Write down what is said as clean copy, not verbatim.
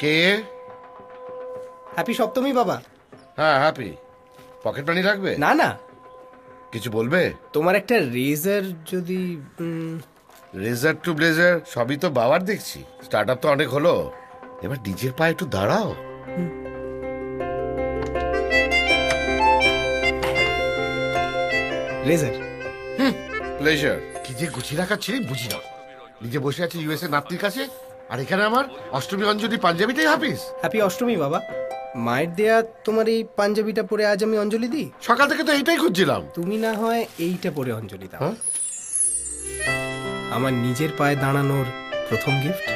কে? Happy সপ্তমী বাবা। হ্যাঁ happy. Pocket money রাখবে? না না, কিছু বলবে? তোমার একটা রেজার যদি। রেজার টু ব্লেজার সবই তো বাবার দেখছি। স্টার্ট আপ তো অনেক হলো, এবার নিজের পায়ে একটু দাঁড়াও। রেজার। প্লেজার। কি যে গুছিয়ে রাখা ছিলি বুঝি না। নিজে বসে আছে ইউএসএ নাতনির কাছে, আর এখানে আমার অষ্টমী অঞ্জলি পাঞ্জাবিটাই হাফিস। হ্যাপি অষ্টমী বাবা। মায়ের দেয়া তোমার এই পাঞ্জাবিটা পরে আজ আমি অঞ্জলি দিই। সকাল থেকে তো এইটাই খুঁজছিলাম। তুমি না হয় এইটা পরে অঞ্জলি দাও। আমার নিজের পায়ে দাঁড়ানোর প্রথম গিফট।